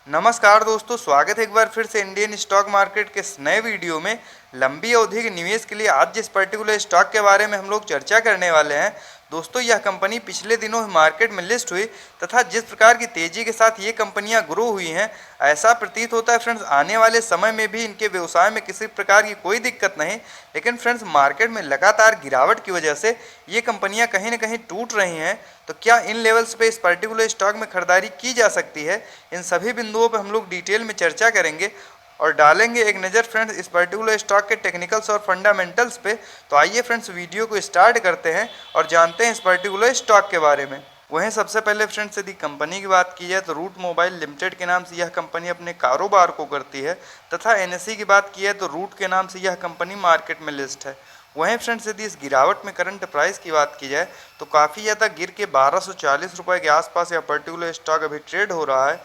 नमस्कार दोस्तों, स्वागत है एक बार फिर से इंडियन स्टॉक मार्केट के इस नए वीडियो में। लंबी अवधि के निवेश के लिए आज जिस पर्टिकुलर स्टॉक के बारे में हम लोग चर्चा करने वाले हैं दोस्तों, यह कंपनी पिछले दिनों मार्केट में लिस्ट हुई तथा जिस प्रकार की तेजी के साथ ये कंपनियां ग्रो हुई हैं, ऐसा प्रतीत होता है फ्रेंड्स आने वाले समय में भी इनके व्यवसाय में किसी प्रकार की कोई दिक्कत नहीं। लेकिन फ्रेंड्स मार्केट में लगातार गिरावट की वजह से ये कंपनियां कहीं ना कहीं टूट रही हैं। तो क्या इन लेवल्स पे इस पर्टिकुलर स्टॉक में खरीदारी की जा सकती है, इन सभी बिंदुओं पर हम लोग डिटेल में चर्चा करेंगे और डालेंगे एक नज़र फ्रेंड्स इस पर्टिकुलर स्टॉक के टेक्निकल्स और फंडामेंटल्स पे। तो आइए फ्रेंड्स वीडियो को स्टार्ट करते हैं और जानते हैं इस पर्टिकुलर स्टॉक के बारे में। वहीं सबसे पहले फ्रेंड्स यदि कंपनी की बात की जाए तो रूट मोबाइल लिमिटेड के नाम से यह कंपनी अपने कारोबार को करती है तथा एनएसई की बात की जाए तो रूट के नाम से यह कंपनी मार्केट में लिस्ट है। वहीं फ्रेंड्स यदि इस गिरावट में करंट प्राइस की बात की जाए तो काफ़ी ज़्यादा गिर के 1240 रुपये के आसपास यह पर्टिकुलर स्टॉक अभी ट्रेड हो रहा है।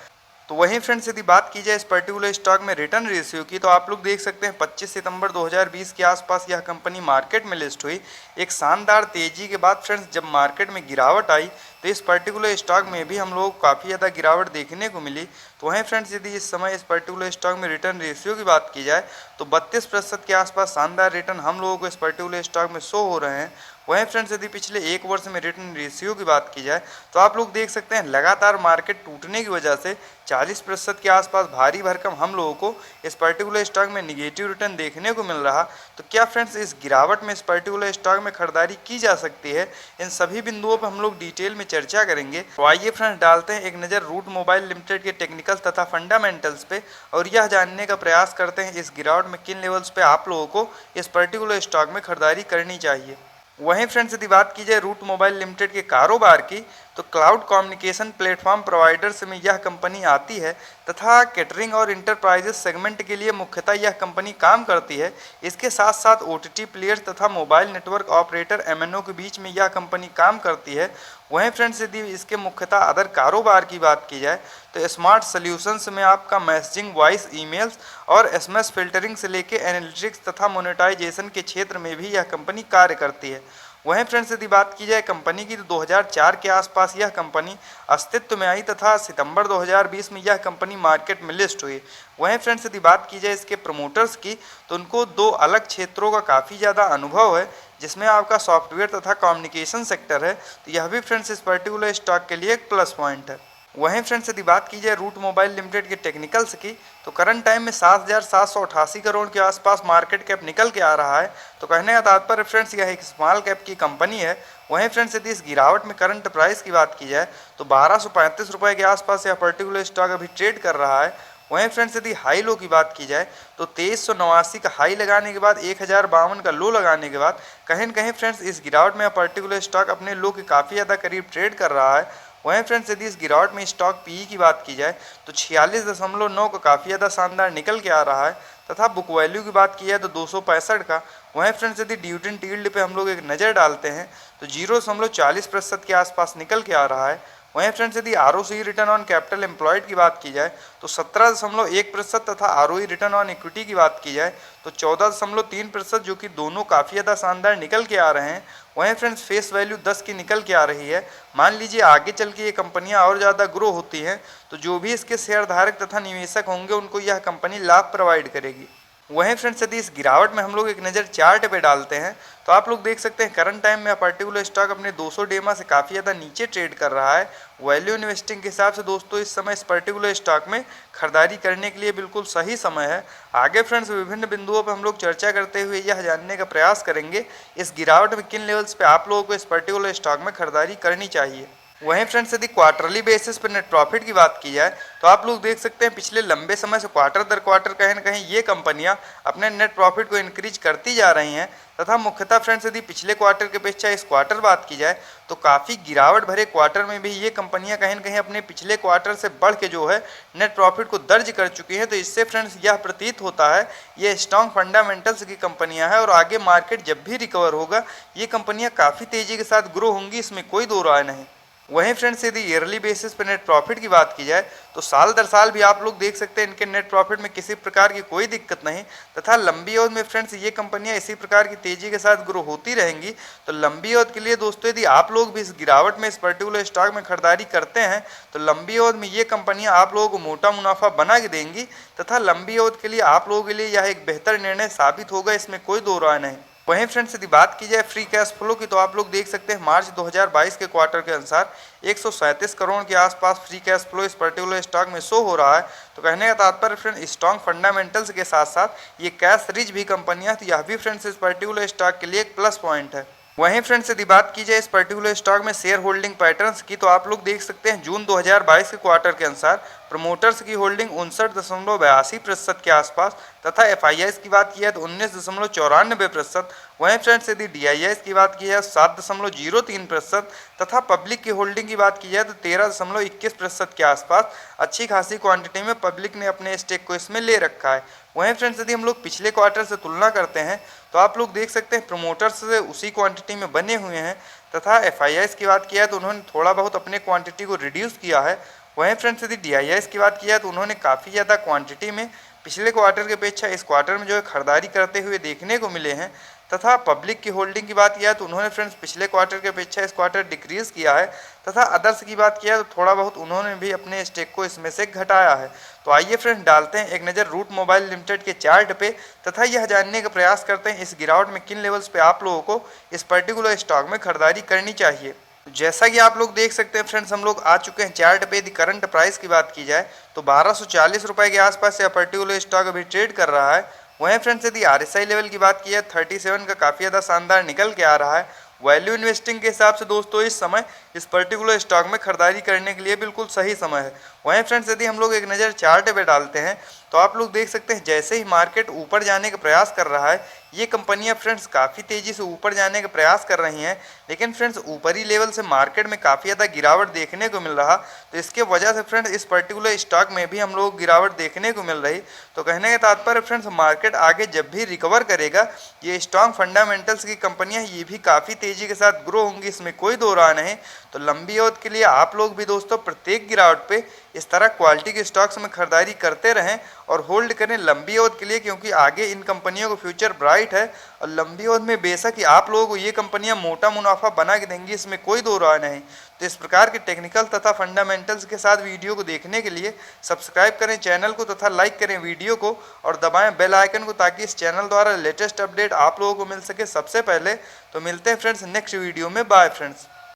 तो वहीं फ्रेंड्स यदि बात की जाए इस पर्टिकुलर स्टॉक में रिटर्न रेशियो की, तो आप लोग देख सकते हैं 25 सितंबर 2020 के आसपास यह कंपनी मार्केट में लिस्ट हुई। एक शानदार तेजी के बाद फ्रेंड्स जब मार्केट में गिरावट आई तो इस पर्टिकुलर स्टॉक में भी हम लोग काफ़ी ज़्यादा गिरावट देखने को मिली। तो वहीं फ्रेंड्स यदि इस समय इस पर्टिकुलर स्टॉक में रिटर्न रेशियो की बात की जाए तो 32% के आसपास शानदार रिटर्न हम लोगों को इस पर्टिकुलर स्टॉक में शो हो रहे हैं। वहीं फ्रेंड्स यदि पिछले एक वर्ष में रिटर्न रेशियो की बात की जाए तो आप लोग देख सकते हैं लगातार मार्केट टूटने की वजह से 40% के आसपास भारी भरकम हम लोगों को इस पर्टिकुलर स्टॉक में निगेटिव रिटर्न देखने को मिल रहा। तो क्या फ्रेंड्स इस गिरावट में इस पर्टिकुलर स्टॉक में खरीदारी की जा सकती है, इन सभी बिंदुओं पर हम लोग डिटेल में चर्चा करेंगे। तो आइए फ्रेंड्स डालते हैं एक नज़र रूट मोबाइल लिमिटेड के टेक्निकल्स तथा फंडामेंटल्स पे और यह जानने का प्रयास करते हैं इस गिरावट में किन लेवल्स पे आप लोगों को इस पर्टिकुलर स्टॉक में खरीदारी करनी चाहिए। वहीं फ्रेंड्स यदि बात की जाए रूट मोबाइल लिमिटेड के कारोबार की तो क्लाउड कम्युनिकेशन प्लेटफॉर्म प्रोवाइडर्स में यह कंपनी आती है तथा कैटरिंग और इंटरप्राइजेस सेगमेंट के लिए मुख्यतः यह कंपनी काम करती है। इसके साथ साथ ओटीटी प्लेयर्स तथा मोबाइल नेटवर्क ऑपरेटर एमएनओ के बीच में यह कंपनी काम करती है। वहीं फ्रेंड्स यदि इसके मुख्यतः अदर कारोबार की बात की जाए तो स्मार्ट सॉल्यूशंस में आपका मैसेजिंग, वॉइस, ईमेल्स और एसएमएस फिल्टरिंग से लेकर एनालिटिक्स तथा मोनेटाइजेशन के क्षेत्र में भी यह कंपनी कार्य करती है। वहीं फ्रेंड्स यदि बात की जाए कंपनी की तो 2004 के आसपास यह कंपनी अस्तित्व में आई तथा सितंबर 2020 में यह कंपनी मार्केट में लिस्ट हुई। वहीं फ्रेंड्स यदि बात की जाए इसके प्रमोटर्स की तो उनको दो अलग क्षेत्रों का काफ़ी ज़्यादा अनुभव है, जिसमें आपका सॉफ्टवेयर तथा कम्युनिकेशन सेक्टर है। तो यह भी फ्रेंड्स इस पर्टिकुलर स्टॉक के लिए एक प्लस पॉइंट है। वहीं फ्रेंड्स यदि बात की जाए रूट मोबाइल लिमिटेड के टेक्निकल्स की तो करंट टाइम में 7,788 करोड़ के आसपास मार्केट कैप निकल के आ रहा है। तो कहने का तात्पर्य फ्रेंड्स यह एक स्मॉल कैप की कंपनी है। वहीं फ्रेंड्स यदि इस गिरावट में करंट प्राइस की बात की जाए तो 1235 रुपये के आसपास यह पर्टिकुलर स्टॉक अभी ट्रेड कर रहा है। वहीं फ्रेंड्स यदि हाई लो की बात की जाए तो 2389 का हाई लगाने के बाद 1052 का लो लगाने के बाद कहीं न कहीं फ्रेंड्स इस गिरावट में पर्टिकुलर स्टॉक अपने लो के काफ़ी ज़्यादा करीब ट्रेड कर रहा है। वहीं फ्रेंड्स यदि इस गिरावट में स्टॉक पीई की बात की जाए तो 46.9 का काफ़ी ज़्यादा शानदार निकल के आ रहा है तथा बुक वैल्यू की बात की जाए तो 265 का। वहीं फ्रेंड्स यदि डिविडेंड यील्ड पे हम लोग एक नज़र डालते हैं तो 0.40% के आसपास निकल के आ रहा है। वहीं फ्रेंड्स यदि ROC return on capital employed की बात की जाए तो 17.1% तथा आरओई रिटर्न ऑन इक्विटी की बात की जाए तो 14.3%, जो कि दोनों काफ़ी ज़्यादा शानदार निकल के आ रहे हैं। वहीं फ्रेंड्स फेस वैल्यू 10 की निकल के आ रही है। मान लीजिए आगे चल के ये कंपनियां और ज़्यादा ग्रो होती हैं तो जो भी इसके शेयर धारक तथा निवेशक होंगे उनको यह कंपनी लाभ प्रोवाइड करेगी। वहीं फ्रेंड्स यदि इस गिरावट में हम लोग एक नज़र चार्ट पे डालते हैं तो आप लोग देख सकते हैं करंट टाइम में पर्टिकुलर स्टॉक अपने 200 डेमा से काफ़ी ज़्यादा नीचे ट्रेड कर रहा है। वैल्यू इन्वेस्टिंग के हिसाब से दोस्तों इस समय इस पर्टिकुलर स्टॉक में खरीदारी करने के लिए बिल्कुल सही समय है। आगे फ्रेंड्स विभिन्न बिंदुओं पर हम लोग चर्चा करते हुए यह जानने का प्रयास करेंगे इस गिरावट में किन लेवल्स पे आप लोगों को इस पर्टिकुलर स्टॉक में खरीदारी करनी चाहिए। वहीं फ्रेंड्स यदि क्वार्टरली बेसिस पर नेट प्रॉफिट की बात की जाए तो आप लोग देख सकते हैं पिछले लंबे समय से क्वार्टर दर क्वार्टर कहीं ना कहीं ये कंपनियां अपने नेट प्रॉफिट को इंक्रीज करती जा रही हैं तथा मुख्यतः फ्रेंड्स यदि पिछले क्वार्टर के अपेक्षा इस क्वार्टर बात की जाए तो काफ़ी गिरावट भरे क्वार्टर में भी ये कंपनियां कहीं ना कहीं अपने पिछले क्वार्टर से बढ़ के जो है नेट प्रॉफिट को दर्ज कर चुकी हैं। तो इससे फ्रेंड्स यह प्रतीत होता है ये स्ट्रॉन्ग फंडामेंटल्स की कंपनियां हैं और आगे मार्केट जब भी रिकवर होगा ये कंपनियां काफ़ी तेज़ी के साथ ग्रो होंगी, इसमें कोई दो राय नहीं। वहीं फ्रेंड्स यदि ईयरली बेसिस पे नेट प्रॉफिट की बात की जाए तो साल दर साल भी आप लोग देख सकते हैं इनके नेट प्रॉफिट में किसी प्रकार की कोई दिक्कत नहीं, तथा लंबी अवधि में फ्रेंड्स ये कंपनियां इसी प्रकार की तेजी के साथ ग्रो होती रहेंगी। तो लंबी अवधि के लिए दोस्तों यदि आप लोग भी इस गिरावट में इस पर्टिकुलर स्टॉक में खरीदारी करते हैं तो लंबी अवधि में ये कंपनियां आप लोगों को मोटा मुनाफा बना के देंगी, तथा लंबी अवधि के लिए आप लोगों के लिए यह एक बेहतर निर्णय साबित होगा, इसमें कोई दो राय नहीं। वहीं फ्रेंड्स यदि बात की जाए फ्री कैश फ्लो की तो आप लोग देख सकते हैं मार्च 2022 के क्वार्टर के अनुसार 137 करोड़ के आसपास फ्री कैश फ्लो इस पर्टिकुलर स्टॉक में शो हो रहा है। तो कहने का तात्पर्य फ्रेंड स्ट्रॉन्ग फंडामेंटल्स के साथ साथ ये कैश रिच भी कंपनियां, तो यह भी फ्रेंड्स इस पर्टिकुलर स्टॉक के लिए एक प्लस पॉइंट है। वहीं फ्रेंड्स यदि बात की जाए इस पर्टिकुलर स्टॉक में शेयर होल्डिंग पैटर्न्स की तो आप लोग देख सकते हैं जून 2022 के क्वार्टर के अनुसार प्रमोटर्स की होल्डिंग 59.82% के आसपास, तथा एफआईआईस की बात की है तो 19.94%। वहीं फ्रेंड्स यदि डीआईआईस की बात की है 7.03%, तथा पब्लिक की होल्डिंग की बात की जाए तो 13.21% के आसपास अच्छी खासी क्वांटिटी में पब्लिक ने अपने स्टेक को इसमें ले रखा है। वहीं फ्रेंड्स यदि हम लोग पिछले क्वार्टर से तुलना करते हैं तो आप लोग देख सकते हैं प्रमोटर्स से उसी क्वांटिटी में बने हुए हैं, तथा एफआईआईस की बात किया है तो उन्होंने थोड़ा बहुत अपने क्वांटिटी को रिड्यूस किया है। वहीं फ्रेंड्स यदि डीआईआईस की बात किया है तो उन्होंने काफ़ी ज़्यादा क्वांटिटी में पिछले क्वार्टर की अपेक्षा इस क्वार्टर में जो है खरीदारी करते हुए देखने को मिले हैं, तथा पब्लिक की होल्डिंग की बात किया है तो उन्होंने फ्रेंड्स पिछले क्वार्टर की अपेक्षा इस क्वार्टर डिक्रीज किया है, तथा अदर्स की बात किया है तो थोड़ा बहुत उन्होंने भी अपने स्टेक को इसमें से घटाया है। तो आइए फ्रेंड्स डालते हैं एक नज़र रूट मोबाइल लिमिटेड के चार्ट पे, तथा यह जानने का प्रयास करते हैं इस गिरावट में किन लेवल्स पे आप लोगों को इस पर्टिकुलर स्टॉक में खरीदारी करनी चाहिए। जैसा कि आप लोग देख सकते हैं फ्रेंड्स हम लोग आ चुके हैं चार्ट पे। यदि करंट प्राइस की बात की जाए तो 1240 रुपये के आसपास यह पर्टिकुलर स्टॉक अभी ट्रेड कर रहा है। वहीं फ्रेंड्स यदि आरएसआई लेवल की बात की है 37 का काफ़ी ज़्यादा शानदार निकल के आ रहा है। वैल्यू इन्वेस्टिंग के हिसाब से दोस्तों इस समय इस पर्टिकुलर स्टॉक में खरीदारी करने के लिए बिल्कुल सही समय है। वहीं फ्रेंड्स यदि हम लोग एक नज़र चार्ट पे डालते हैं तो आप लोग देख सकते हैं जैसे ही मार्केट ऊपर जाने का प्रयास कर रहा है ये कंपनियां फ्रेंड्स काफ़ी तेज़ी से ऊपर जाने का प्रयास कर रही हैं, लेकिन फ्रेंड्स ऊपरी लेवल से मार्केट में काफ़ी ज़्यादा गिरावट देखने को मिल रहा। तो इसके वजह से फ्रेंड्स इस पर्टिकुलर स्टॉक में भी हम लोग गिरावट देखने को मिल रही। तो कहने का तात्पर्य फ्रेंड्स मार्केट आगे जब भी रिकवर करेगा ये स्ट्रॉन्ग फंडामेंटल्स की कंपनियां ये भी काफ़ी तेज़ी के साथ ग्रो होंगी, इसमें कोई दो राय नहीं। तो लंबी अवधि के लिए आप लोग भी दोस्तों प्रत्येक गिरावट पे इस तरह क्वालिटी के स्टॉक्स में खरीदारी करते रहें और होल्ड करें लंबी अवधि के लिए, क्योंकि आगे इन कंपनियों का फ्यूचर ब्राइट है। और लंबी अवधि में बेशक ही आप लोगों को ये कंपनियां मोटा मुनाफा बना के देंगी, इसमें कोई दो राय नहीं। तो इस प्रकार के टेक्निकल तथा फंडामेंटल्स के साथ वीडियो को देखने के लिए सब्सक्राइब करें चैनल को, तथा लाइक करें वीडियो को और दबाएं बेल आइकन को, ताकि इस चैनल द्वारा लेटेस्ट अपडेट आप लोगों को मिल सके सबसे पहले। तो मिलते हैं फ्रेंड्स नेक्स्ट वीडियो में। Bye friends.